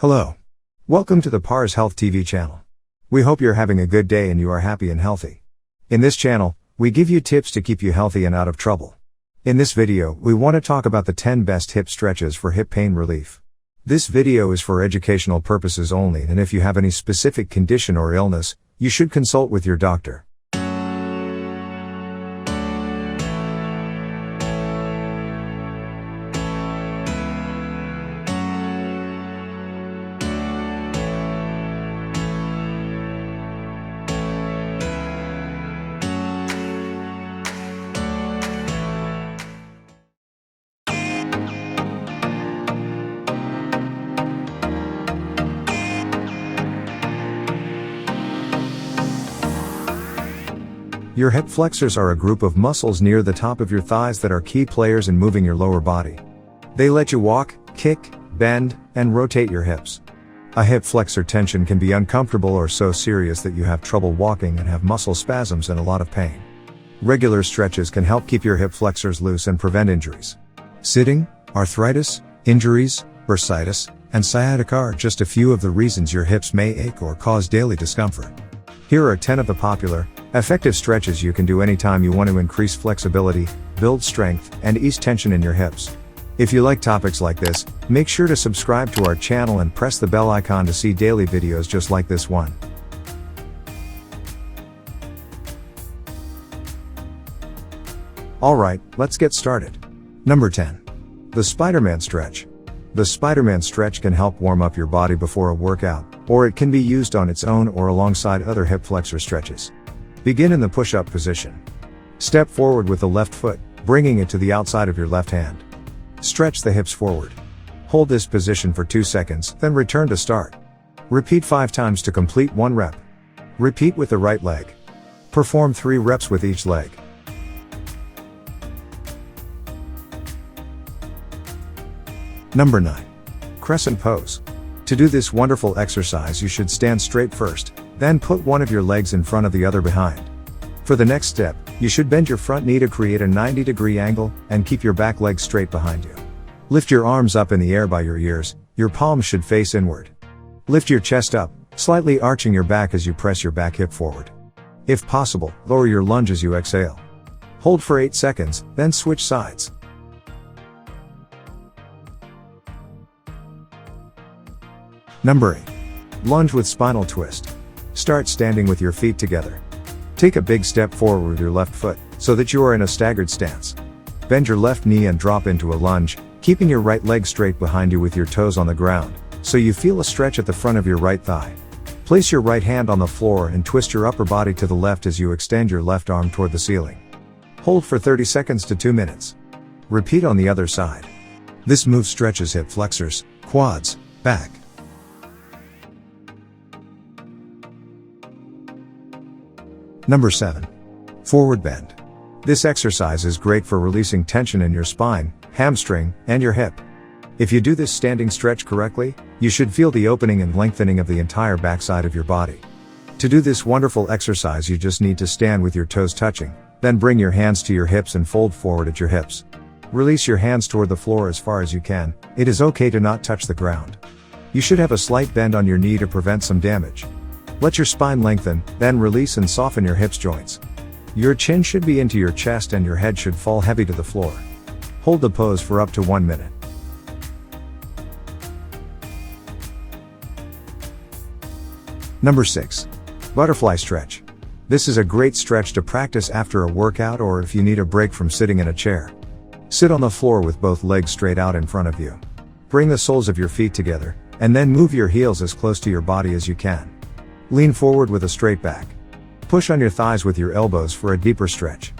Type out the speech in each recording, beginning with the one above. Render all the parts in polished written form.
Hello. Welcome to the Pars Health TV channel. We hope you're having a good day and you are happy and healthy. In this channel, we give you tips to keep you healthy and out of trouble. In this video, we want to talk about the 10 best hip stretches for hip pain relief. This video is for educational purposes only, and if you have any specific condition or illness, you should consult with your doctor. Your hip flexors are a group of muscles near the top of your thighs that are key players in moving your lower body. They let you walk, kick, bend, and rotate your hips. A hip flexor tension can be uncomfortable or so serious that you have trouble walking and have muscle spasms and a lot of pain. Regular stretches can help keep your hip flexors loose and prevent injuries. Sitting, arthritis, injuries, bursitis, and sciatica are just a few of the reasons your hips may ache or cause daily discomfort. Here are 10 of the popular, effective stretches you can do anytime you want to increase flexibility, build strength, and ease tension in your hips. If you like topics like this, make sure to subscribe to our channel and press the bell icon to see daily videos just like this one. Alright, let's get started. Number 10. The Spiderman Stretch. The Spiderman Stretch can help warm up your body before a workout, or it can be used on its own or alongside other hip flexor stretches. Begin in the push-up position. Step forward with the left foot, bringing it to the outside of your left hand. Stretch the hips forward. Hold this position for 2 seconds, then return to start. Repeat 5 times to complete 1 rep. Repeat with the right leg. Perform 3 reps with each leg. Number 9. Crescent Pose. To do this wonderful exercise, you should stand straight first, then put one of your legs in front of the other behind. For the next step, you should bend your front knee to create a 90-degree angle, and keep your back leg straight behind you. Lift your arms up in the air by your ears, your palms should face inward. Lift your chest up, slightly arching your back as you press your back hip forward. If possible, lower your lunge as you exhale. Hold for 8 seconds, then switch sides. Number 8. Lunge with Spinal Twist. Start standing with your feet together. Take a big step forward with your left foot, so that you are in a staggered stance. Bend your left knee and drop into a lunge, keeping your right leg straight behind you with your toes on the ground, so you feel a stretch at the front of your right thigh. Place your right hand on the floor and twist your upper body to the left as you extend your left arm toward the ceiling. Hold for 30 seconds to 2 minutes. Repeat on the other side. This move stretches hip flexors, quads, back. Number 7. Forward bend. This exercise is great for releasing tension in your spine, hamstring, and your hip. If you do this standing stretch correctly, you should feel the opening and lengthening of the entire backside of your body. To do this wonderful exercise, you just need to stand with your toes touching, then bring your hands to your hips and fold forward at your hips. Release your hands toward the floor as far as you can. It is okay to not touch the ground. You should have a slight bend on your knee to prevent some damage. Let your spine lengthen, then release and soften your hips joints. Your chin should be into your chest and your head should fall heavy to the floor. Hold the pose for up to 1 minute. Number 6. Butterfly Stretch. This is a great stretch to practice after a workout or if you need a break from sitting in a chair. Sit on the floor with both legs straight out in front of you. Bring the soles of your feet together, and then move your heels as close to your body as you can. Lean forward with a straight back. Push on your thighs with your elbows for a deeper stretch.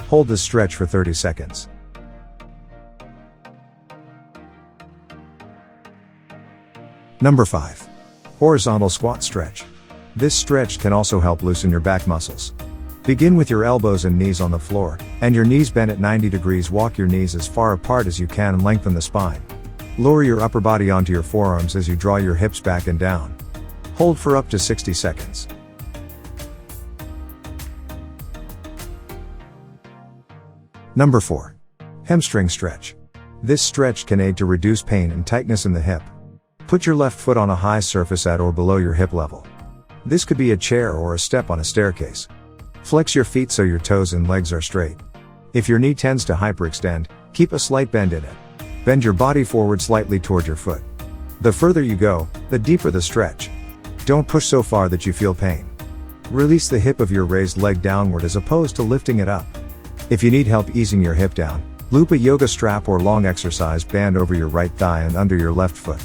Hold this stretch for 30 seconds. Number 5. Horizontal Squat Stretch. This stretch can also help loosen your back muscles. Begin with your elbows and knees on the floor, and your knees bent at 90 degrees. Walk your knees as far apart as you can and lengthen the spine. Lower your upper body onto your forearms as you draw your hips back and down. Hold for up to 60 seconds. Number 4. Hamstring Stretch. This stretch can aid to reduce pain and tightness in the hip. Put your left foot on a high surface at or below your hip level. This could be a chair or a step on a staircase. Flex your feet so your toes and legs are straight. If your knee tends to hyperextend, keep a slight bend in it. Bend your body forward slightly toward your foot. The further you go, the deeper the stretch. Don't push so far that you feel pain. Release the hip of your raised leg downward as opposed to lifting it up. If you need help easing your hip down, loop a yoga strap or long exercise band over your right thigh and under your left foot.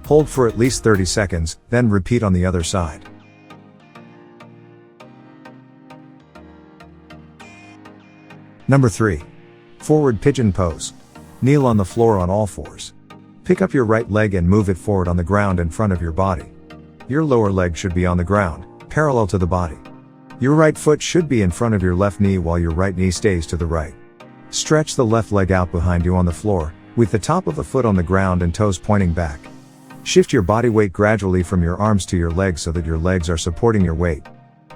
Hold for at least 30 seconds, then repeat on the other side. Number 3. Forward Pigeon Pose. Kneel on the floor on all fours. Pick up your right leg and move it forward on the ground in front of your body. Your lower leg should be on the ground, parallel to the body. Your right foot should be in front of your left knee while your right knee stays to the right. Stretch the left leg out behind you on the floor, with the top of the foot on the ground and toes pointing back. Shift your body weight gradually from your arms to your legs so that your legs are supporting your weight.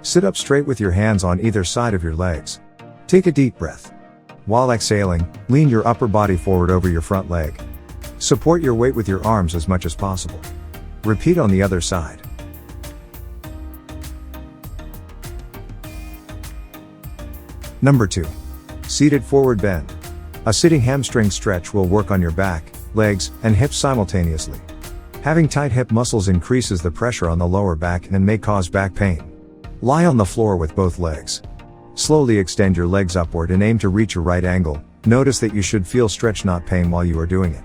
Sit up straight with your hands on either side of your legs. Take a deep breath. While exhaling, lean your upper body forward over your front leg. Support your weight with your arms as much as possible. Repeat on the other side. Number 2. Seated Forward Bend. A sitting hamstring stretch will work on your back, legs, and hips simultaneously. Having tight hip muscles increases the pressure on the lower back and may cause back pain. Lie on the floor with both legs. Slowly extend your legs upward and aim to reach a right angle. Notice that you should feel stretch, not pain, while you are doing it.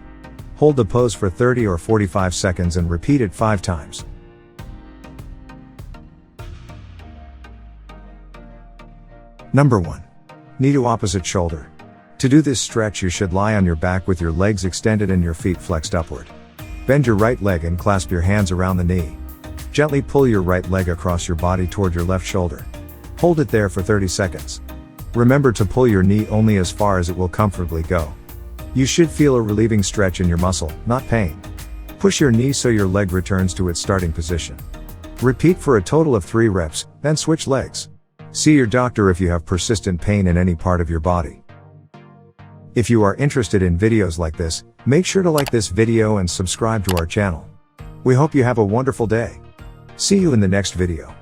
Hold the pose for 30 or 45 seconds and repeat it 5 times. Number 1. Knee to opposite shoulder. To do this stretch, you should lie on your back with your legs extended and your feet flexed upward. Bend your right leg and clasp your hands around the knee. Gently pull your right leg across your body toward your left shoulder. Hold it there for 30 seconds. Remember to pull your knee only as far as it will comfortably go. You should feel a relieving stretch in your muscle, not pain. Push your knee so your leg returns to its starting position. Repeat for a total of 3 reps, then switch legs. See your doctor if you have persistent pain in any part of your body. If you are interested in videos like this, make sure to like this video and subscribe to our channel. We hope you have a wonderful day. See you in the next video.